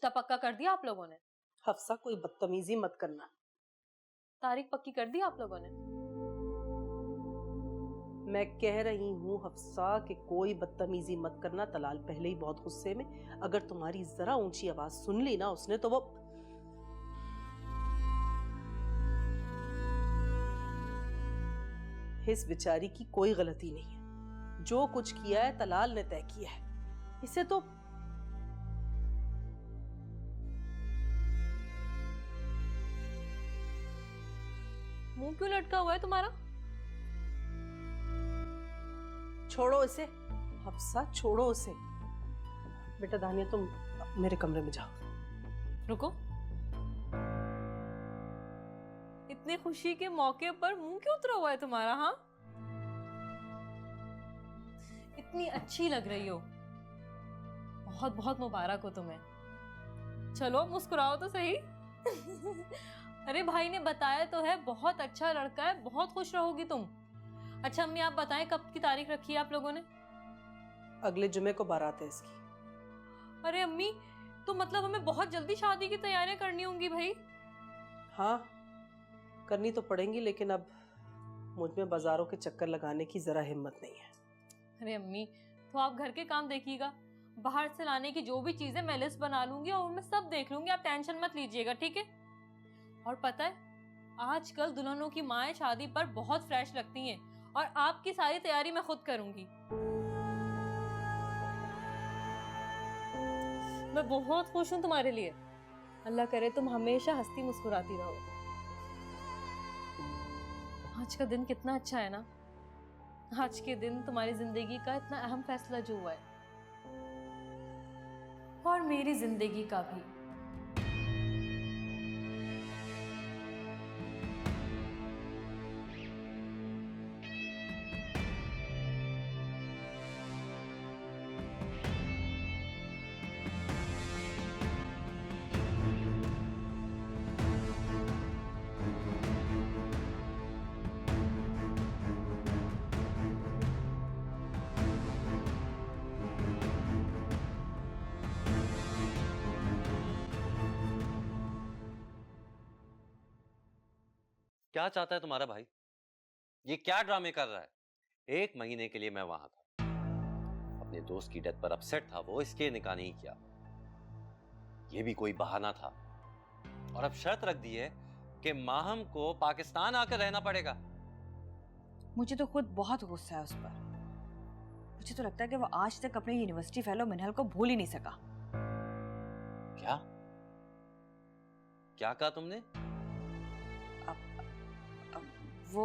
रिश्ता पक्का कर दिया आप लोगों ने? हफ्सा कोई बदतमीजी मत करना। तारीख पक्की कर दी आप लोगों ने? मैं कह रही हूँ हफ्सा कि कोई बदतमीजी मत करना। तलाल पहले ही बहुत गुस्से में, अगर तुम्हारी जरा ऊंची आवाज सुन ली ना उसने तो वो इस बेचारी की कोई गलती नहीं है। जो कुछ किया है तलाल ने तय किया है। इसे तो मुंह क्यों लटका हुआ है तुम्हारा? छोड़ो इसे हफ्सा, छोड़ो उसे। बेटा दानिया तुम मेरे कमरे में जाओ। रुको, इतनी खुशी के मौके पर मुंह क्यों उतरा हुआ है तुम्हारा? हाँ, इतनी अच्छी लग रही हो, बहुत बहुत मुबारक हो तुम्हें। चलो मुस्कुराओ तो सही। अरे भाई ने बताया तो है, बहुत अच्छा लड़का है, बहुत खुश रहोगी तुम। अच्छा अम्मी आप बताएं कब की तारीख रखी है आप लोगों ने? अगले जुमे को बारात है इसकी। अरे अम्मी, तो मतलब हमें बहुत जल्दी शादी की तैयारियां करनी होंगी भाई। हाँ करनी तो पड़ेंगी, लेकिन अब मुझ में बाजारों के चक्कर लगाने की जरा हिम्मत नहीं है। अरे अम्मी, तो आप घर के काम देखिएगा, बाहर से लाने की जो भी चीजें मैं लिस्ट बना लूंगी और मैं सब देख लूंगी, आप टेंशन मत लीजिएगा, ठीक है? और पता है आजकल दुल्हनों की माएं शादी पर बहुत फ्रेश लगती हैं, और आपकी सारी तैयारी मैं खुद करूंगी। मैं बहुत खुश हूं तुम्हारे लिए। अल्लाह करे तुम हमेशा हंसती मुस्कुराती रहो। आज का दिन कितना अच्छा है ना। आज के दिन तुम्हारी जिंदगी का इतना अहम फैसला जो हुआ है, और मेरी जिंदगी का भी। क्या चाहता है तुम्हारा भाई? ये क्या ड्रामे कर रहा है? 1 महीने के लिए मैं वहां था, अपने दोस्त की डेथ पर अपसेट था वो, इसके निकाह नहीं किया। ये भी कोई बहाना था। और अब शर्त रख दी है कि माहम को पाकिस्तान आकर रहना पड़ेगा। मुझे तो खुद बहुत गुस्सा है उस पर। मुझे तो लगता है कि वो आज तक अपने यूनिवर्सिटी फेलो मिनहल को भूल ही नहीं सका। क्या क्या कहा तुमने? अब वो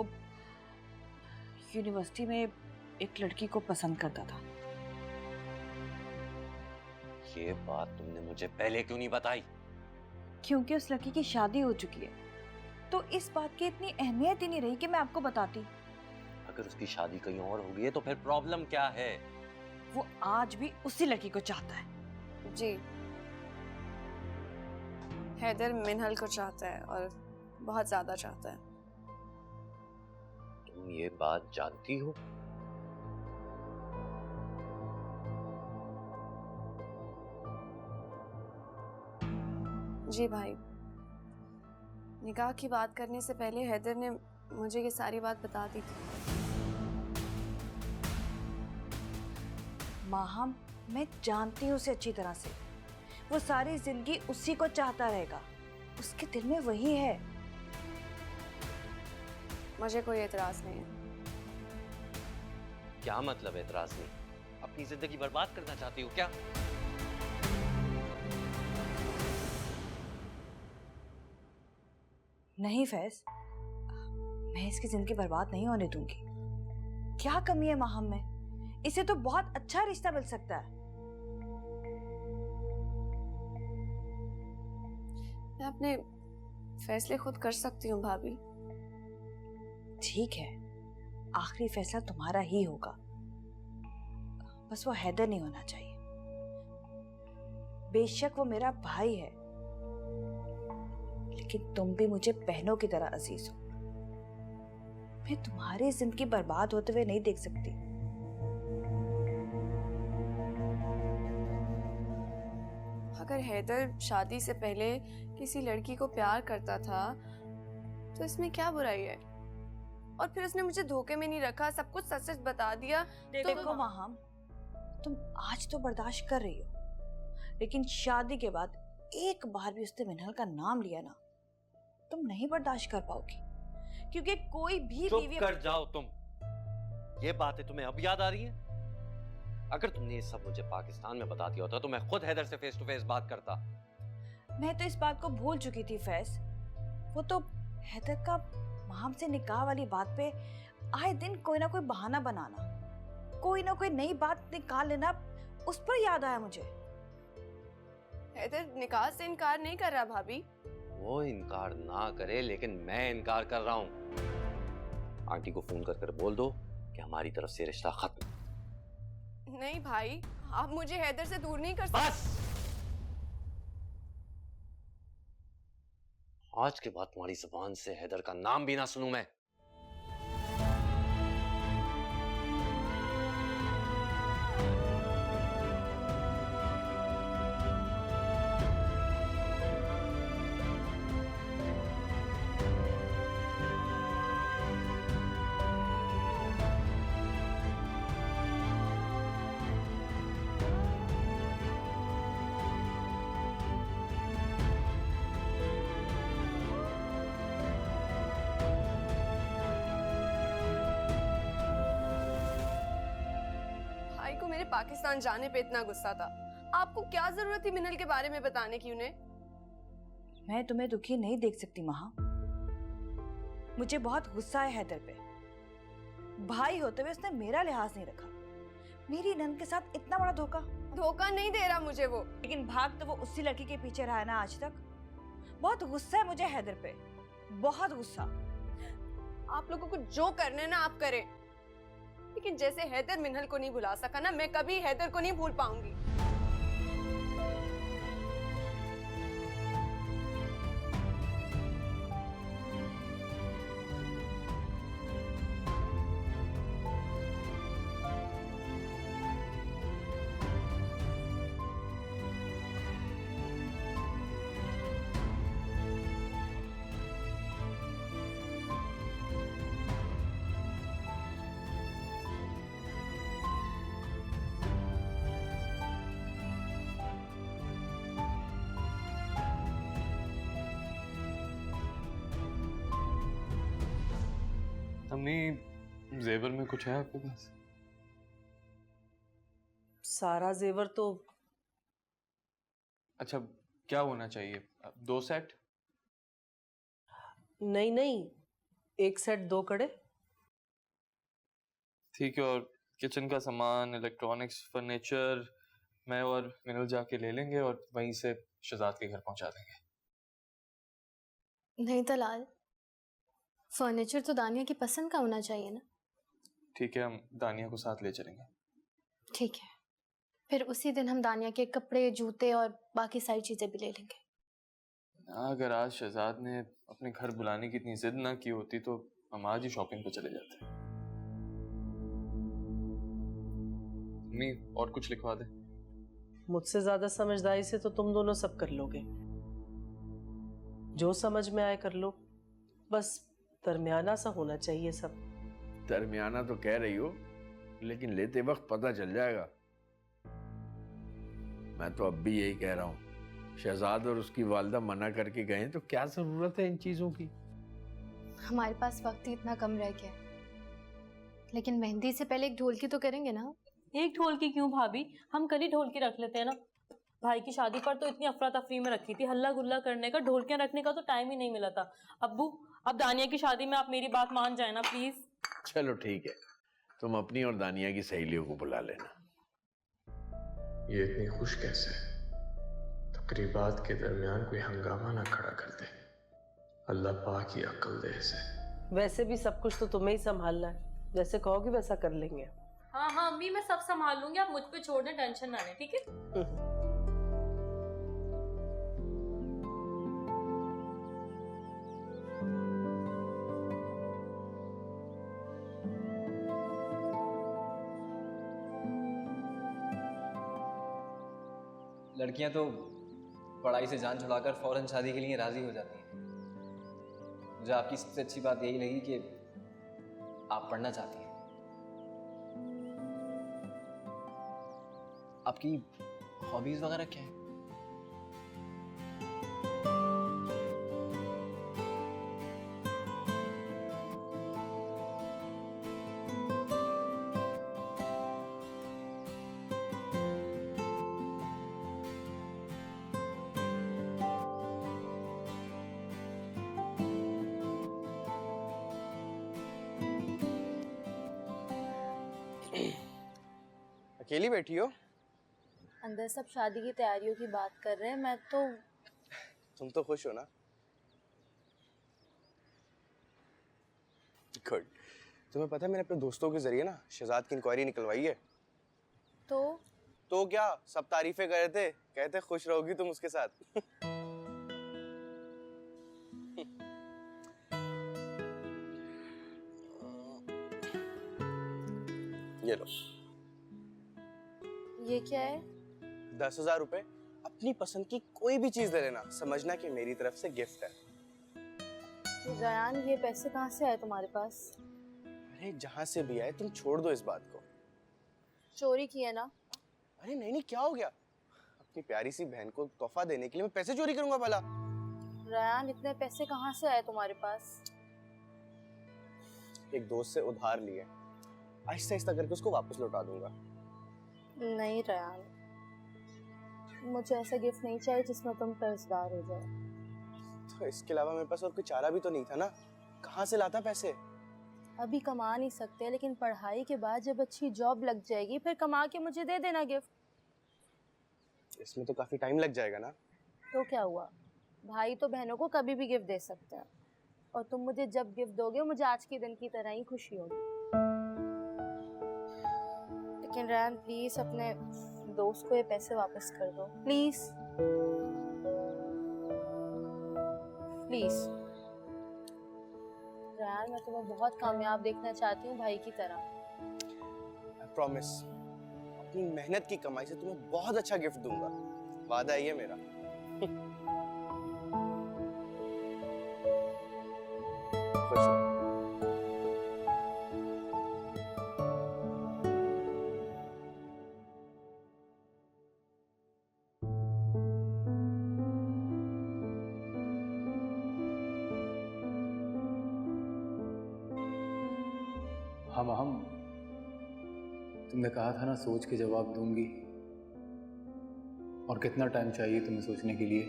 यूनिवर्सिटी में एक लड़की को पसंद करता था। ये बात तुमने मुझे पहले क्यों नहीं बताई? क्योंकि उस लड़की की शादी हो चुकी है, तो इस बात की इतनी अहमियत ही नहीं रही कि मैं आपको बताती। अगर उसकी शादी कहीं और हो गई है तो फिर प्रॉब्लम क्या है? वो आज भी उसी लड़की को चाहता है। जी, हैदर मिनहल को चाहता है और बहुत ज्यादा चाहता है। तुम ये बात जानती हो? जी भाई, निकाह की बात करने से पहले हैदर ने मुझे ये सारी बात बता दी थी। माहम, मैं जानती हूँ उसे अच्छी तरह से। वो सारी जिंदगी उसी को चाहता रहेगा, उसके दिल में वही है। मुझे कोई एतराज नहीं है। क्या मतलब एतराज नहीं? अपनी जिंदगी बर्बाद करना चाहती हो क्या? नहीं फैज, मैं इसकी जिंदगी बर्बाद नहीं होने दूंगी। क्या कमी है माहम में? इसे तो बहुत अच्छा रिश्ता मिल सकता है। मैं अपने फैसले खुद कर सकती हूँ भाभी। ठीक है, आखिरी फैसला तुम्हारा ही होगा, बस वो हैदर नहीं होना चाहिए। बेशक वो मेरा भाई है, लेकिन तुम भी मुझे बहनों की तरह अजीज हो। मैं तुम्हारी जिंदगी बर्बाद होते हुए नहीं देख सकती। अगर हैदर शादी से पहले किसी लड़की को प्यार करता था तो इसमें क्या बुराई है? और फिर उसने मुझे धोखे में नहीं रखा, सब कुछ सच सच बता दिया। देखो माहम, तुम आज तो बर्दाश्त कर रही हो, लेकिन शादी के बाद एक बार भी उसने मिनल का नाम लिया ना, तुम नहीं बर्दाश्त कर पाओगी, क्योंकि कोई भी चुप बीवी कर जाओ तुम। ये बातें तुम्हें अब याद आ रही हैं? अगर तुमने ये सब मुझे पाकिस्तान में बता दिया होता तो मैं खुद हैदर से फेस टू फेस बात करता। मैं तो इस बात को भूल चुकी थी फैज। वो तो हैदर का माहम से निकाह वाली बात पे आए दिन कोई ना कोई बहाना बनाना, कोई ना कोई नई बात निकाल लेना, उस पर याद आया मुझे। हैदर निकाह से इनकार नहीं कर रहा भाभी। वो इनकार ना करे, लेकिन मैं इनकार कर रहा हूँ। आंटी को फोन कर बोल दो कि हमारी तरफ से रिश्ता खत्म। नहीं भाई, आप मुझे हैदर से दूर नहीं कर सकते। बस, आज के बाद तुम्हारी जुबान से हैदर का नाम भी ना सुनूं मैं। भाई को मेरे पाकिस्तान जाने पे इतना गुस्सा था, आपको क्या जरूरत थी मिनल के बारे में बताने की उन्हें? मैं तुम्हें दुखी नहीं देख सकती महा। मुझे बहुत गुस्सा है हैदर पे। भाई होते हुए उसने मेरा लिहाज नहीं रखा, मेरी नन के साथ इतना बड़ा धोखा। धोखा नहीं दे रहा मुझे वो। लेकिन भाग तो वो उसी लड़की के पीछे रहा है ना आज तक। बहुत गुस्सा है मुझे हैदर पे, बहुत गुस्सा। आप लोगों को जो करना है ना आप करें, लेकिन जैसे हैदर मिनल को नहीं भुला सका ना, मैं कभी हैदर को नहीं भूल पाऊंगी। अम्मी, जेवर में कुछ है आपके पास? सारा जेवर तो अच्छा, क्या होना चाहिए? 2 सेट? नहीं नहीं, एक सेट 2 कड़े। ठीक है। और किचन का सामान, इलेक्ट्रॉनिक्स, फर्नीचर मैं और मिनल जाके ले लेंगे और वहीं से शहजाद के घर पहुंचा देंगे। नहीं तलाल, फर्नीचर तो दानिया की पसंद का होना चाहिए ना। ठीक है, हम दानिया को साथ ले चलेंगे। ठीक है, फिर उसी दिन हम दानिया के कपड़े, जूते और बाकी सारी चीजें भी ले लेंगे। अगर आज शहजाद ने अपने घर बुलाने की इतनी जिद ना की होती तो हम आज ही शॉपिंग पे चले जाते। अम्मी, और कुछ लिखवा दे। मुझसे ज्यादा समझदारी से तो तुम दोनों सब कर लोगे। जो समझ में आए कर लो, बस दरमियाना सा होना चाहिए सब। दरमियाना तो कह रही हो, लेकिन लेते वक्त पता चल जाएगा। मैं तो अब भी यही कह रहा हूँ, शहजाद और उसकी वालिदा मना करके गए तो क्या जरूरत है इन चीजों की। हमारे पास वक्त ही इतना कम रह गया, लेकिन मेहंदी से पहले एक ढोलकी तो करेंगे ना। एक ढोलकी क्यों भाभी, हम कल ही ढोलकी रख लेते हैं ना। भाई की शादी पर तो इतनी अफरा तफरी में रखी थी, हल्ला गुल्ला करने का, ढोलकियां रखने का तो टाइम ही नहीं मिला था। अब्बू, अब दानिया की शादी में आप मेरी बात मान जाए ना प्लीज। चलो ठीक है, तुम अपनी और दानिया की सहेलियों को बुला लेना। ये इतनी खुश कैसे है? तकरीबात के दरमियान कोई हंगामा ना खड़ा कर दे। अल्लाह पाक ही अक्ल दे इसे। वैसे भी सब कुछ तो तुम्हें ही संभालना है, जैसे कहोगे वैसा कर लेंगे। हाँ हाँ अम्मी, मैं सब संभाल लूंगी, आप मुझ पे छोड़ दें, टेंशन ना लें, ठीक है। लड़कियां तो पढ़ाई से जान छुड़ाकर फौरन शादी के लिए राजी हो जाती हैं। मुझे आपकी सबसे अच्छी बात यही लगी कि आप पढ़ना चाहती हैं। आपकी हॉबीज वगैरह क्या है? अकेली बैठी हो? अंदर सब शादी की तैयारियों की बात कर रहे हैं, मैं तो। तुम तो खुश हो ना? गुड। तुम्हें पता है मैंने अपने दोस्तों के जरिए ना शहजाद की इंक्वायरी निकलवाई है। तो क्या, सब तारीफें कर रहे थे, कहते खुश रहोगी तुम उसके साथ। ये लो। ये क्या है? 10,000 रुपए, अपनी पसंद की कोई भी चीज ले लेना, समझना कि मेरी तरफ से गिफ्ट है। रयान, ये पैसे कहाँ से आए तुम्हारे पास? अरे जहां से भी आए, तुम छोड़ दो इस बात को। चोरी की है ना? अरे नहीं, क्या हो गया? अपनी प्यारी सी बहन को तोहफा देने के लिए मैं पैसे चोरी करूंगा भला? रयान, इतने पैसे कहाँ से आए तुम्हारे पास? एक दोस्त से उधार लिए, आहिस्ता आहिस्ता करके उसको वापस लौटा दूंगा। नहीं रयान, मुझे ऐसा गिफ्ट नहीं चाहिए जिसमें तुम कर्जदार हो जाओ। तो इसके अलावा मेरे पास और कोई चारा भी तो नहीं था ना, कहाँ से लाता पैसे? अभी कमा नहीं सकते, लेकिन पढ़ाई के बाद जब अच्छी जॉब लग जाएगी फिर कमा के मुझे दे देना गिफ्ट। इसमें तो काफी टाइम लग जाएगा ना। तो क्या हुआ, भाई तो बहनों को कभी भी गिफ्ट दे सकते हैं, और तुम मुझे जब गिफ्ट दोगे मुझे आज के दिन की तरह ही खुशी होगी। लेकिन रयान प्लीज अपने दोस्त को ये पैसे वापस कर दो, प्लीज प्लीज। रयान, मैं तुम्हें बहुत कामयाब देखना चाहती हूँ भाई की तरह। I promise, अपनी मेहनत की कमाई से तुम्हें बहुत अच्छा गिफ्ट दूंगा, वादा है ये मेरा। खुश हो। हम तुमने कहा था ना सोच के जवाब दूंगी, और कितना टाइम चाहिए तुम्हें सोचने के लिए?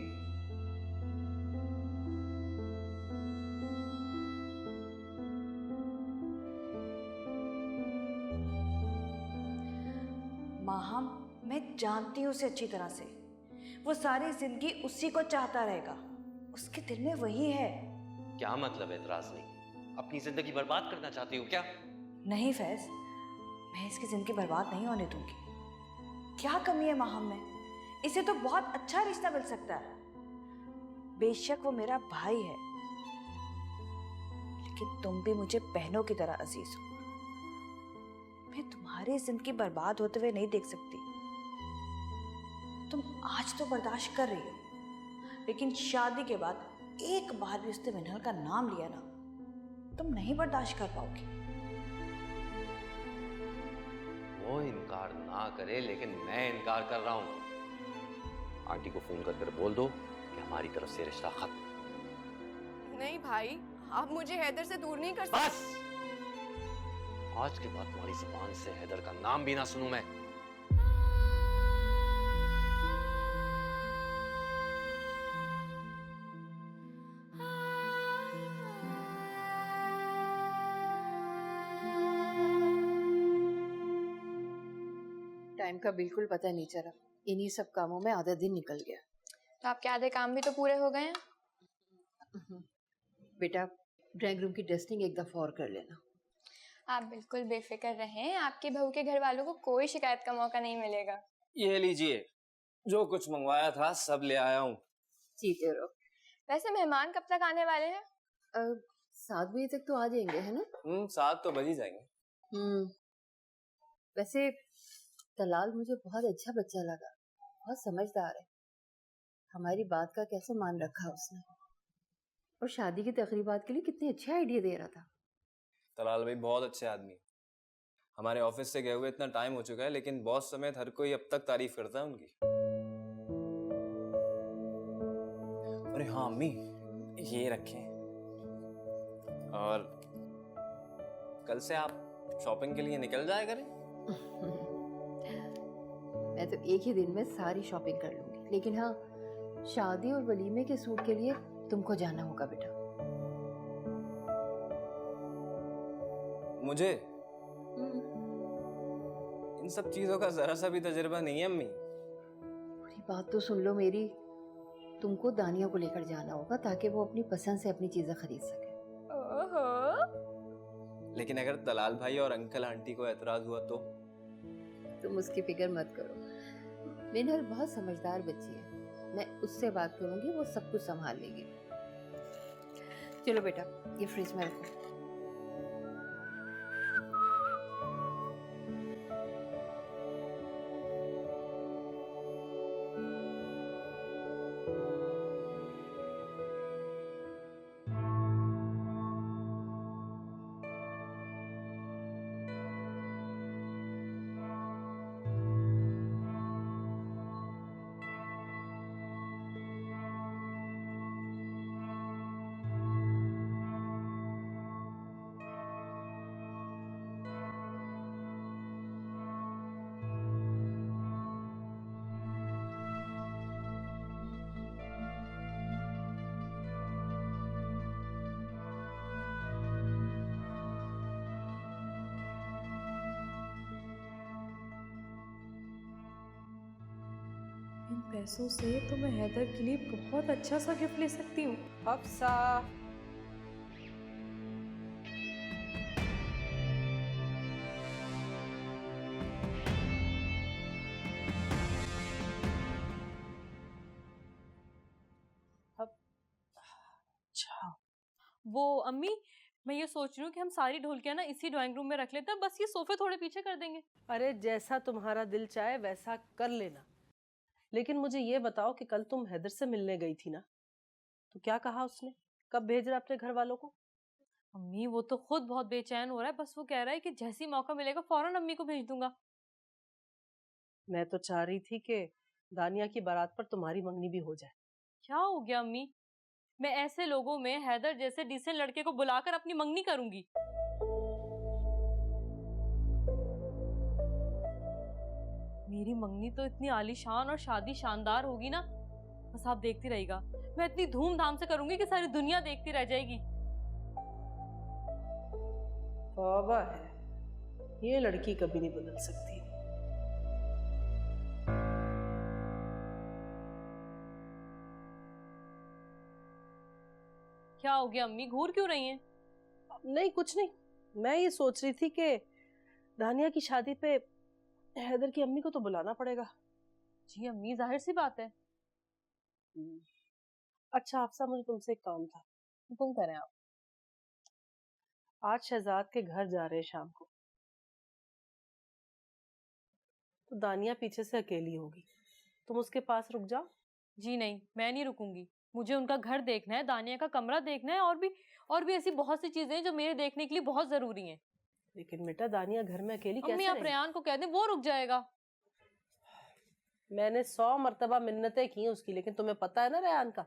माहम, मैं जानती हूँ उसे अच्छी तरह से, वो सारी जिंदगी उसी को चाहता रहेगा, उसके दिल में वही है। क्या मतलब है इतराज नहीं? अपनी जिंदगी बर्बाद करना चाहती हो क्या? नहीं फैज, मैं इसकी जिंदगी बर्बाद नहीं होने दूंगी। क्या कमी है माहम में? इसे तो बहुत अच्छा रिश्ता मिल सकता है। बेशक वो मेरा भाई है, लेकिन तुम भी मुझे बहनों की तरह अजीज हो। मैं तुम्हारी जिंदगी बर्बाद होते हुए नहीं देख सकती। तुम आज तो बर्दाश्त कर रही हो, लेकिन शादी के बाद एक बार भी उसने मिनल का नाम लिया ना, तुम नहीं बर्दाश्त कर पाओगी। वो इनकार ना करे, लेकिन मैं इनकार कर रहा हूं। आंटी को फोन कर बोल दो कि हमारी तरफ से रिश्ता खत्म। नहीं भाई, आप मुझे हैदर से दूर नहीं कर सकते। बस! आज के बाद तुम्हारी जुबान से हैदर का नाम भी ना सुनूं मैं। टाइम का बिल्कुल पता नहीं चला, इन्हीं सब कामों में आधा दिन निकल गया। तो आपके आधे काम भी तो पूरे हो गए हैं। बेटा, ड्राइंग रूम की डस्टिंग एक दफा और कर लेना। आप बिल्कुल बेफिक्र रहें, आपकी बहू के घर वालों को कोई शिकायत का मौका नहीं मिलेगा। ये लीजिए, जो कुछ मंगवाया था सब ले आया हूँ। जीते रहो। वैसे मेहमान कब तक आने वाले हैं? 7 बजे तक तो आ जाएंगे, है ना? 7 तो बज ही जाएंगे। वैसे तलाल मुझे बहुत अच्छा बच्चा लगा, बहुत समझदार है। हमारी बात का कैसे मान रखा उसने, और शादी की तकरीबात के लिए कितने अच्छे आइडिया दे रहा था। तलाल भाई बहुत अच्छे आदमी हैं। हमारे ऑफिस से गए हुए इतना टाइम हो चुका है, लेकिन बॉस समेत हर कोई अब तक तारीफ करता है उनकी। अरे हाँ अम्मी, ये रखें। और कल से आप शॉपिंग के लिए निकल जाया करें। मैं तो एक ही दिन में सारी शॉपिंग कर लूंगी, लेकिन हाँ, शादी और वलीमे के सूट के लिए तुमको जाना होगा बेटा। मुझे इन सब चीजों का जरा सा भी तजुर्बा नहीं है अम्मी। पूरी बात तो सुन लो मेरी। तुमको दानिया को लेकर जाना होगा ताकि वो अपनी पसंद से अपनी चीजें खरीद सके। लेकिन अगर तलाल भाई और अंकल आंटी को एतराज हुआ तो? तुम उसकी फिक्र मत करो, मिनल बहुत समझदार बच्ची है। मैं उससे बात करूंगी, वो सब कुछ संभाल लेगी। चलो बेटा, ये फ्रिज में रखो। इन पैसों से तो मैं हैदर के लिए बहुत अच्छा सा गिफ्ट ले सकती हूँ। हफ्सा, अच्छा, वो अम्मी, मैं ये सोच रही हूँ कि हम सारी ढोलकियाँ ना इसी ड्राइंग रूम में रख लेते हैं, बस ये सोफे थोड़े पीछे कर देंगे। अरे जैसा तुम्हारा दिल चाहे वैसा कर लेना, लेकिन मुझे ये बताओ कि कल तुम हैदर से मिलने गई थी ना, तो क्या कहा उसने? कब भेज रहा अपने घर वालों को? अम्मी वो तो खुद बहुत बेचैन हो रहा है, बस वो कह रहा है कि जैसे ही मौका मिलेगा फौरन अम्मी को भेज दूंगा। मैं तो चाह रही थी कि दानिया की बारात पर तुम्हारी मंगनी भी हो जाए। क्या हो गया अम्मी? मैं ऐसे लोगों में हैदर जैसे डिसेंट लड़के को बुलाकर अपनी मंगनी करूंगी। मेरी मंगनी तो इतनी आलीशान और शादी शानदार होगी ना, बस आप देखती रहिएगा। मैं इतनी धूमधाम से करूंगी कि सारी दुनिया देखती रह जाएगी। तौबा है, ये लड़की कभी नहीं बदल सकती। क्या हो गया अम्मी, घूर क्यों रही हैं? नहीं कुछ नहीं, मैं ये सोच रही थी कि दानिया की शादी पे हैदर की अम्मी को तो बुलाना पड़ेगा। जी अम्मी, जाहिर सी बात है। अच्छा हफ्सा, मुझे तुमसे एक काम था। हुक्म करें आप। आज शहजाद के घर जा रहे हैं शाम को, तो दानिया पीछे से अकेली होगी, तुम उसके पास रुक जाओ। जी नहीं, मैं नहीं रुकूंगी। मुझे उनका घर देखना है, दानिया का कमरा देखना है, और भी ऐसी बहुत सी चीजें हैं जो मेरे देखने के लिए बहुत जरूरी हैं। लेकिन बेटा दानिया घर में अकेली कैसे अम्मी, आप रेहान को कह दें, वो रुक जाएगा। मैंने 100 मर्तबा मिन्नतें की उसकी, लेकिन तुम्हें पता है ना रेहान का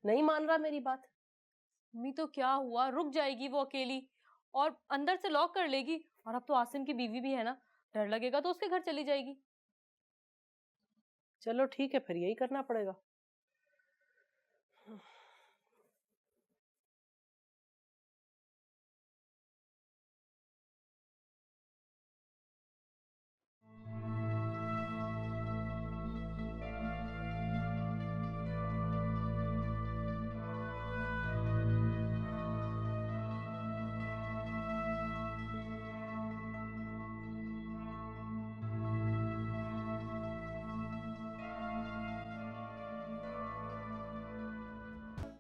नहीं मान रहा मेरी बात। अम्मी तो क्या हुआ, रुक जाएगी वो अकेली और अंदर से लॉक कर लेगी। और अब तो आसिम की बीवी भी है ना, डर लगेगा तो उसके घर चली जाएगी। चलो ठीक है, फिर यही करना पड़ेगा।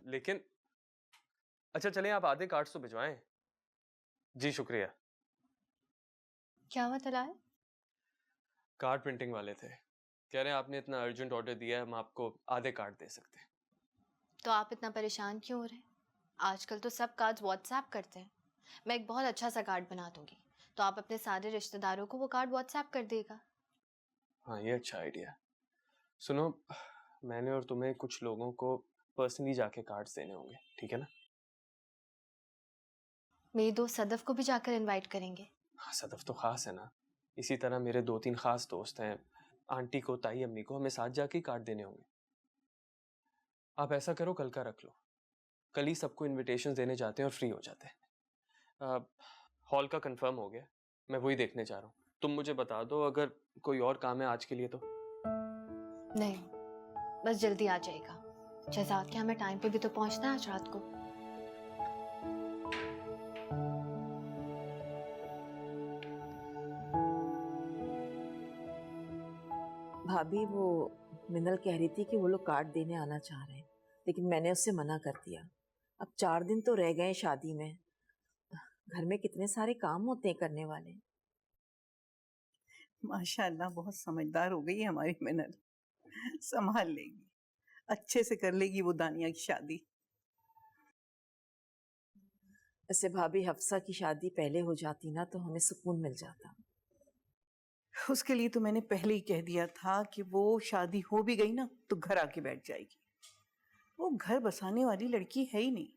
लेकिन अच्छा चलें, आप आधे कार्ड्स तो भिजवाएं। जी शुक्रिया। क्या हुआ तलाल? कार्ड प्रिंटिंग वाले थे, कह रहे हैं आपने इतना अर्जेंट ऑर्डर दिया है, हम आपको आधे कार्ड दे सकते हैं। तो आप इतना परेशान क्यों हो रहे हैं? आजकल तो सब कार्ड्स व्हाट्सएप करते हैं। मैं एक बहुत अच्छा सा कार्ड बना दूंगी, तो आप अपने सारे रिश्तेदारों को वो कार्ड व्हाट्सएप कर देगा। हाँ, ये अच्छा आइडिया है। सुनो, मैंने और तुम्हें कुछ लोगों को पर्सनली जाके कार्ड्स देने होंगे, ठीक है ना? मेरी दोस्त सदफ को भी जाकर इनवाइट करेंगे। हाँ, सदफ तो खास है ना। इसी तरह मेरे 2-3 खास दोस्त हैं, आंटी को, ताई, अम्मी को, हमें साथ जाके कार्ड देने होंगे। आप ऐसा करो, कल का रख लो, कल ही सबको इनविटेशंस देने जाते हैं और फ्री हो जाते हैं। हॉल का कंफर्म हो गया, मैं वही देखने जा रहा हूँ। तुम मुझे बता दो अगर कोई और काम है आज के लिए तो। नहीं, बस जल्दी आ जाएगा। शहजाद के हमें टाइम पे भी तो पहुंचना है आज रात को। भाभी, वो मिनल कह रही थी कि वो लोग कार्ड देने आना चाह रहे हैं, लेकिन मैंने उससे मना कर दिया। अब 4 दिन तो रह गए शादी में, घर में कितने सारे काम होते हैं करने वाले। माशाल्लाह बहुत समझदार हो गई है हमारी मिनल, संभाल लेगी, अच्छे से कर लेगी वो दानिया की शादी। ऐसे भाभी, हफ्सा की शादी पहले हो जाती ना तो हमें सुकून मिल जाता। उसके लिए तो मैंने पहले ही कह दिया था कि वो शादी हो भी गई ना तो घर आके बैठ जाएगी। वो घर बसाने वाली लड़की है ही नहीं।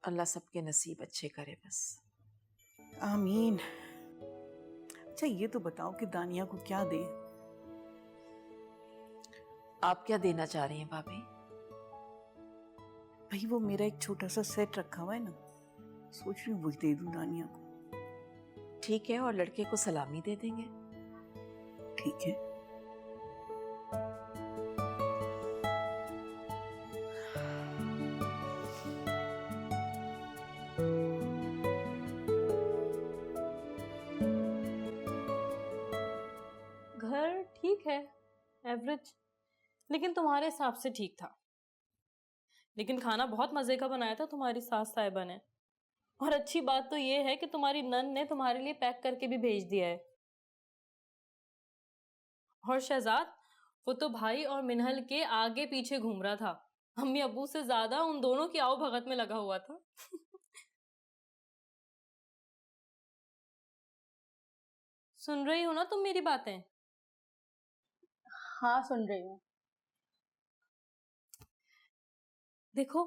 अल्लाह सबके नसीब अच्छे करे बस। आमीन। अच्छा ये तो बताओ कि दानिया को क्या दे? आप क्या देना चाह रही हैं भाभी? भाई वो मेरा एक छोटा सा सेट रखा हुआ है ना, सोच रही हूँ वो दे दूं दानिया को। ठीक है, और लड़के को सलामी दे देंगे। ठीक है। घर ठीक है, एवरेज, लेकिन तुम्हारे हिसाब से ठीक था। लेकिन खाना बहुत मजे का बनाया था तुम्हारी सास साहिबा ने। और अच्छी बात तो ये है कि तुम्हारी नन ने तुम्हारे लिए पैक करके भी भेज दिया है। और शहजाद, वो तो भाई और मिनहल के आगे पीछे घूम रहा था, अम्मी अब्बू से ज्यादा उन दोनों की आओ भगत में लगा हुआ था। सुन रही हो ना तुम मेरी बातें? हाँ, सुन रही हूँ। देखो,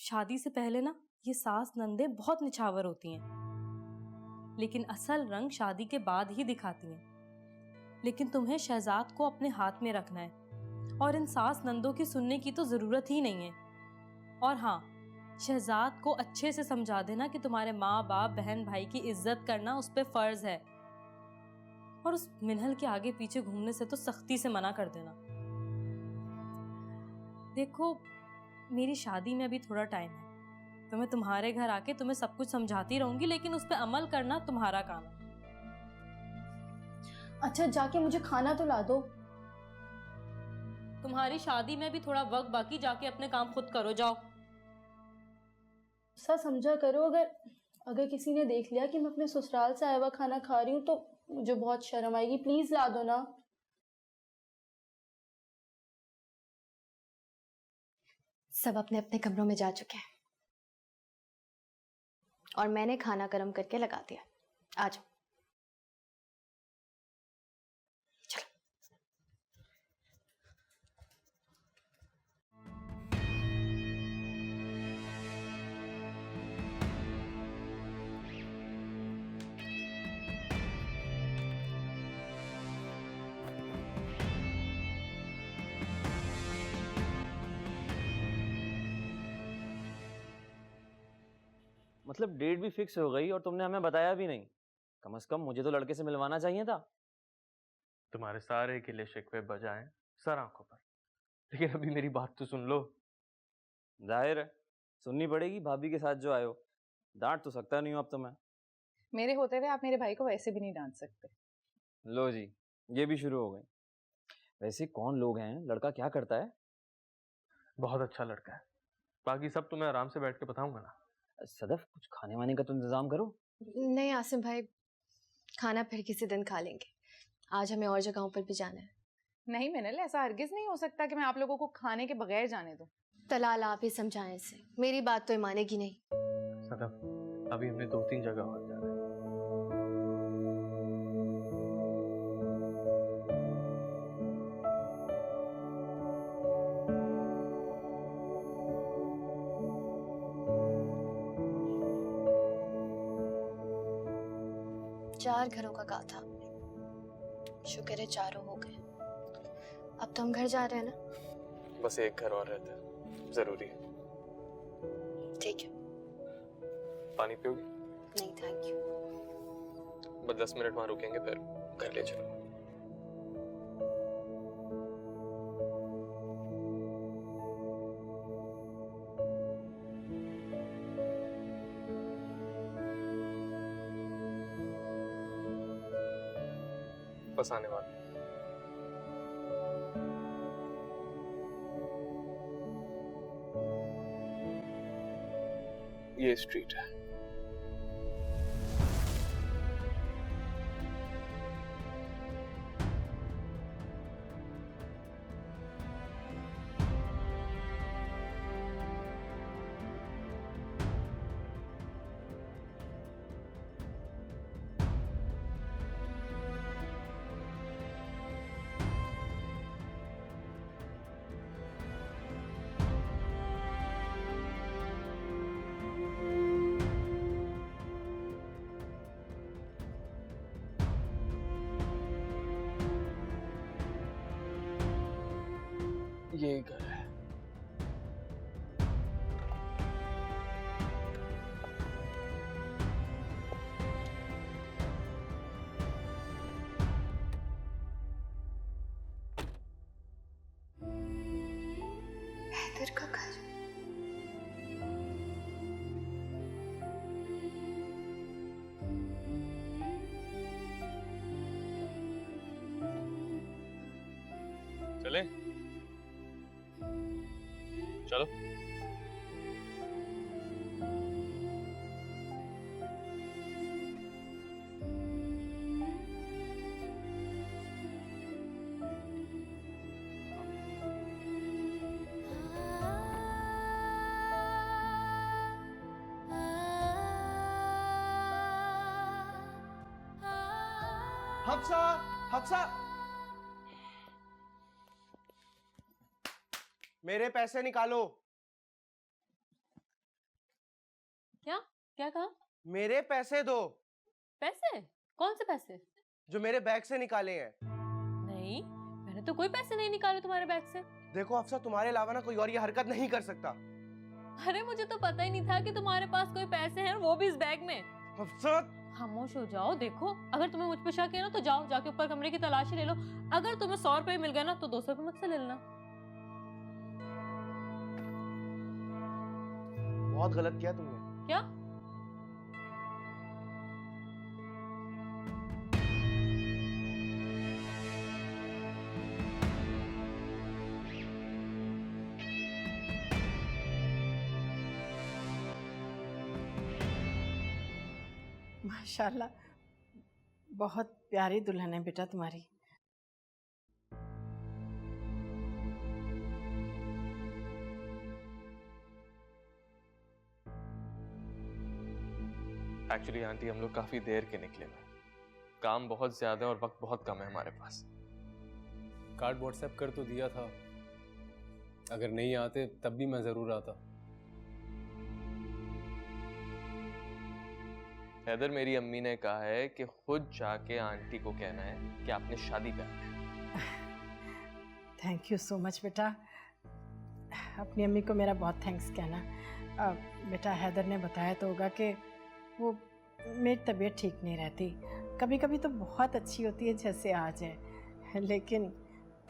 शादी से पहले ना ये सास नंदे बहुत निछावर होती हैं, लेकिन असल रंग शादी के बाद ही दिखाती हैं। लेकिन तुम्हें शहजाद को अपने हाथ में रखना है, और इन सास नंदों की सुनने की तो जरूरत ही नहीं है। और हाँ, शहजाद को अच्छे से समझा देना कि तुम्हारे माँ बाप बहन भाई की इज्जत करना उस पर फर्ज है, और उस मिनहल के आगे पीछे घूमने से तो सख्ती से मना कर देना। देखो, मेरी शादी में अभी थोड़ा टाइम है, तो मैं तुम्हारे घर आके तुम्हें सब कुछ समझाती रहूंगी, लेकिन उस पर अमल करना तुम्हारा काम है। अच्छा, जाके मुझे खाना तो ला दो। तुम्हारी शादी में भी थोड़ा वक्त बाकी, जाके अपने काम खुद करो, जाओ। सा समझा करो, अगर किसी ने देख लिया कि मैं अपने ससुराल से आया हुआ खाना खा रही हूँ तो मुझे बहुत शर्म आएगी। प्लीज ला दो ना। सब अपने अपने कमरों में जा चुके हैं, और मैंने खाना गर्म करके लगा दिया। आ जाओ। मतलब डेट भी फिक्स हो गई और तुमने हमें बताया भी नहीं। कम से कम मुझे तो लड़के से मिलवाना चाहिए था। तुम्हारे सारे गिले शिकवे बजाएं सर आंखों पर, लेकिन अभी मेरी बात तो सुन लो। जाहिर है सुननी पड़ेगी, भाभी के साथ जो आए हो। डांट तो सकता नहीं हूँ अब तो मैं। मेरे होते हुए आप मेरे भाई को वैसे भी नहीं डांट सकते। लो जी, ये भी शुरू हो गई। वैसे कौन लोग हैं, लड़का क्या करता है? बहुत अच्छा लड़का है, बाकी सब तुम्हें आराम से बैठ के बताऊंगा ना। सदफ, कुछ खाने वाने का तो इंतजाम करो। नहीं आसिम भाई, खाना फिर किसी दिन खा लेंगे। आज हमें और जगहों पर भी जाना है। नहीं मिनल, ऐसा हरगिज नहीं हो सकता कि मैं आप लोगों को खाने के बगैर जाने दूं। तलाल आप ही समझाएं इसे, मेरी बात तो ये मानेगी नहीं। सदफ, अभी हमने 2-3 जगह और जाना है। चार घरों का कहा था आपने, शुक्र है चारों हो गए। अब तो हम घर जा रहे हैं ना? बस एक घर और रहता है, जरूरी है। ठीक है। पानी पियोगी? नहीं थैंक यू। बस 10 मिनट वहां रुकेंगे, फिर घर ले चलो। बस आने वाला। ये स्ट्रीट है। ये घर है। हैदर का घर। चले चलो। हफ्सा, हफ्सा, मेरे पैसे निकालो। क्या क्या कहा? मेरे पैसे दो। पैसे? कौन से पैसे? जो मेरे बैग से निकाले हैं। नहीं, मैंने तो कोई पैसे नहीं निकाले तुम्हारे बैग से। देखो अफसा, तुम्हारे अलावा ना कोई और ये हरकत नहीं कर सकता। अरे मुझे तो पता ही नहीं था कि तुम्हारे पास कोई पैसे हैं, वो भी इस बैग में। अफसा, खामोश हो जाओ। देखो, अगर तुम्हें मुझ पे शक है ना तो जाओ, जाके ऊपर कमरे की तलाशी ले लो। अगर तुम्हें 100 रुपए मिल गए ना तो 200 रुपए मुझसे ले लेना। बहुत गलत किया तुमने। क्या? माशाल्लाह, बहुत प्यारी दुल्हन है बेटा तुम्हारी। एक्चुअली आंटी, हम लोग काफी देर के निकले हैं। काम बहुत ज्यादा है और वक्त बहुत कम है हमारे पास। कार्ड व्हाट्सएप कर तो दिया था, अगर नहीं आते तब भी मैं जरूर आता। हैदर, मेरी अम्मी ने कहा है कि खुद जाके आंटी को कहना है कि आपने शादी कर ली। थैंक यू सो मच बेटा, अपनी अम्मी को मेरा बहुत थैंक्स कहना। बेटा हैदर ने बताया तो होगा कि वो मेरी तबीयत ठीक नहीं रहती, कभी कभी तो बहुत अच्छी होती है जैसे आज है, लेकिन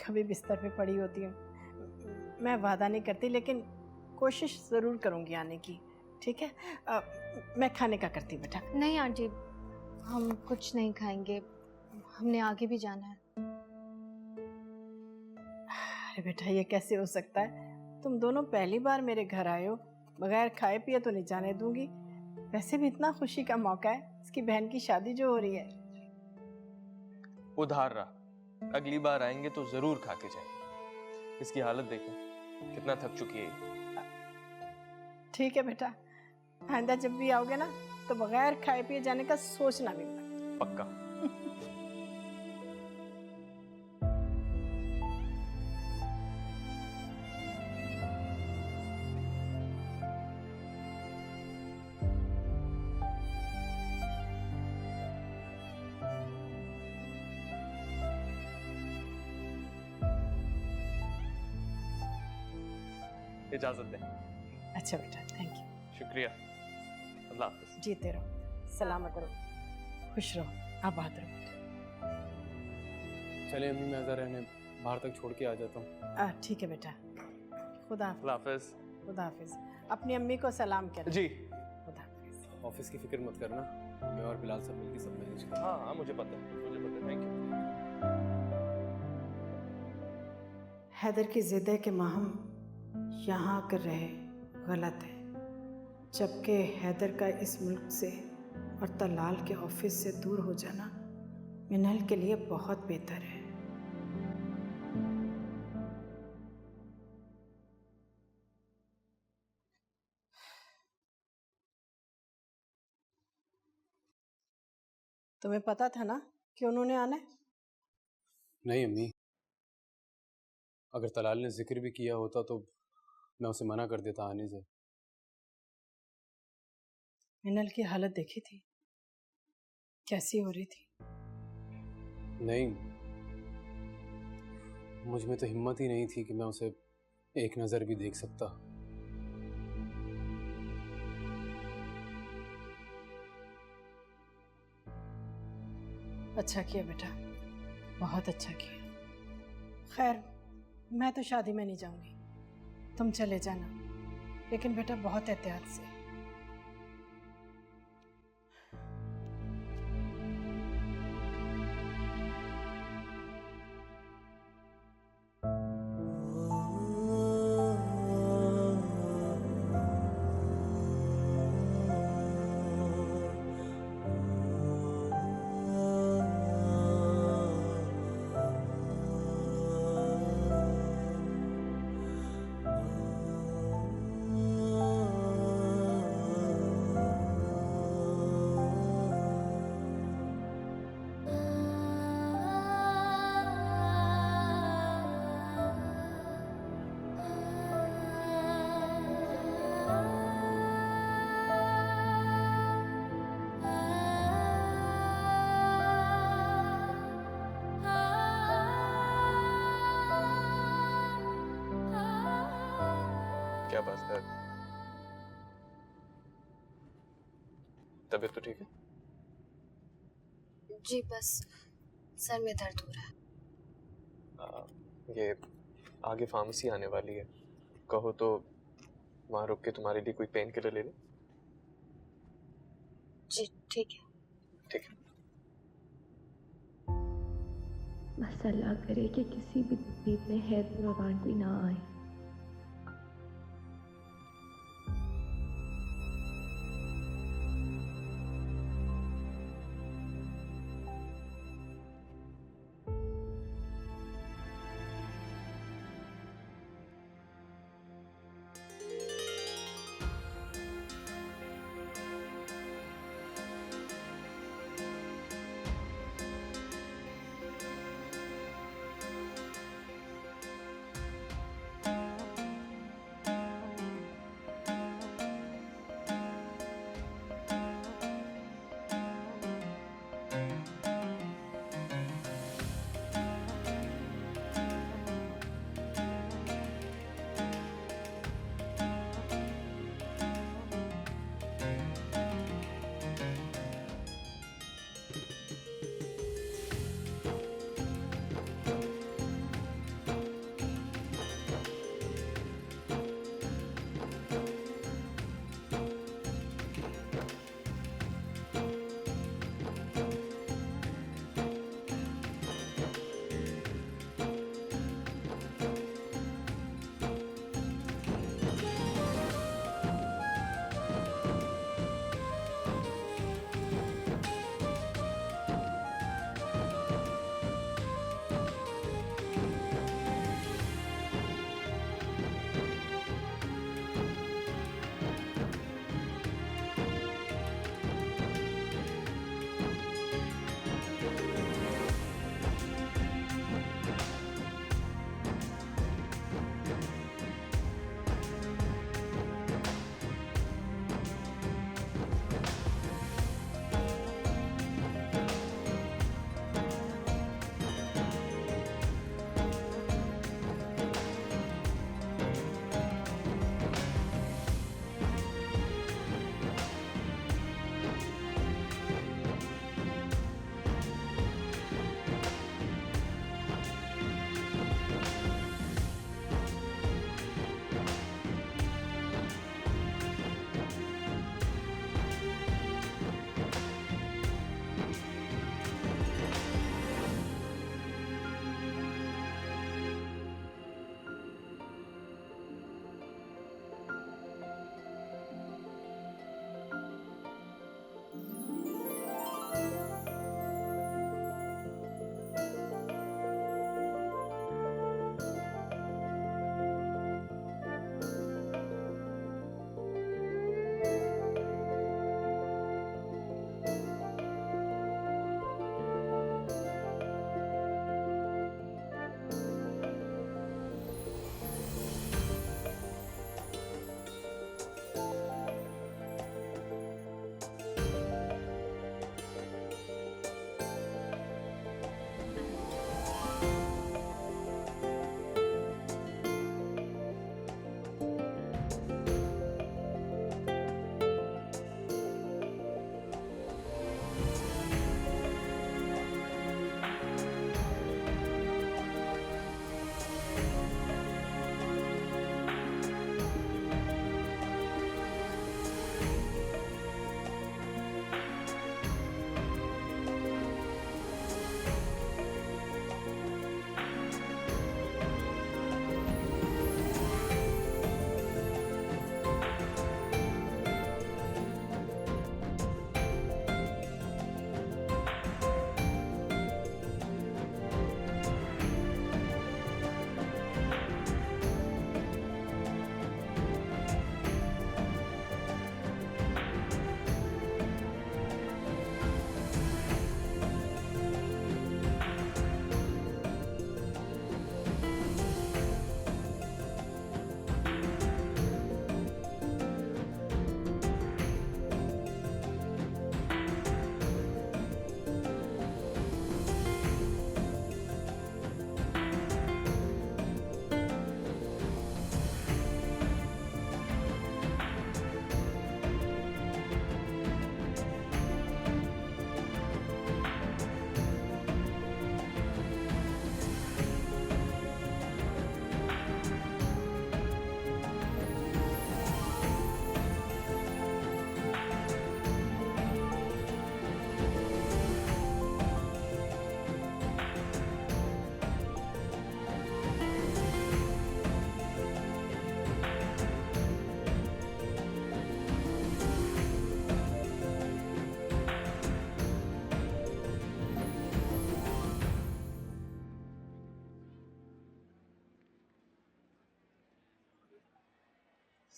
कभी बिस्तर पे पड़ी होती हूँ। मैं वादा नहीं करती लेकिन कोशिश ज़रूर करूँगी आने की। ठीक है, मैं खाने का करती हूँ बेटा। नहीं आंटी, हम कुछ नहीं खाएंगे, हमने आगे भी जाना है। अरे बेटा, ये कैसे हो सकता है? तुम दोनों पहली बार मेरे घर आए हो, बगैर खाए पिए तो नहीं जाने दूंगी। वैसे भी इतना खुशी का मौका है, इसकी बहन की शादी जो हो रही है। उधार रहा, अगली बार आएंगे तो जरूर खा के जाएंगे। इसकी हालत देखो, कितना थक चुकी है ये। ठीक है बेटा, आइंदा जब भी आओगे ना तो बगैर खाए पिए जाने का सोचना भी मत। पक्का। इजाजत दें। अच्छा बेटा, थैंक यू। शुक्रिया। अल्लाह हाफिज। जीते रहो, सलामत रहो, खुश रहो, आबाद रहो बेटा। चले अम्मी, मैं ज़रा इन्हें बाहर तक छोड़ के आ जाता हूँ। ठीक है बेटा, खुदा हाफिज। खुदा हाफिज। अपनी अम्मी को सलाम कर जी। खुदा हाफिज। ऑफिस की फिक्र मत करना, मैं और बिलाल सब मिलकर सब मैनेज करेंगे। हाँ हाँ, मुझे पता है, मुझे पता है। Thank you. हैदर की जिद है कि माहम यहाँ आकर रहे, गलत है। जबकि हैदर का इस मुल्क से और तलाल के ऑफिस से दूर हो जाना मिनल के लिए बहुत बेहतर है। तुम्हें पता था ना कि उन्होंने आना है? नहीं अम्मी, अगर तलाल ने जिक्र भी किया होता तो मैं उसे मना कर देता आने से। मिनल की हालत देखी थी, कैसी हो रही थी? नहीं, मुझ में तो हिम्मत ही नहीं थी कि मैं उसे एक नज़र भी देख सकता। अच्छा किया बेटा, बहुत अच्छा किया। खैर, मैं तो शादी में नहीं जाऊंगी, तुम चले जाना, लेकिन बेटा बहुत एहतियात से। क्या बात है? तबीयत तो ठीक है? जी बस सर में दर्द हो रहा है। ये आगे फार्मेसी आने वाली है, कहो तो वहाँ रुक के तुम्हारे लिए कोई पेन किलर ले ले। जी ठीक है। ठीक है। बस अल्लाह करे कि किसी भी तकलीफ में हैदर और आंटी ना आए।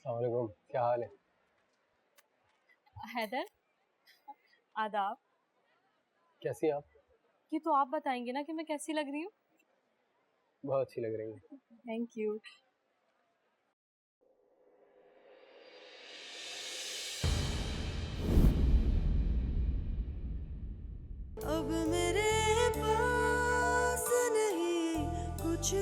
अस्सलाम वालेकुम, क्या हाल है? हैदर, आदाब। कैसी हैं आप? ये तो आप बताएंगे ना कि मैं कैसी लग रही हूँ। बहुत अच्छी लग रही हैं। Thank you. अब मेरे पास नहीं कुछ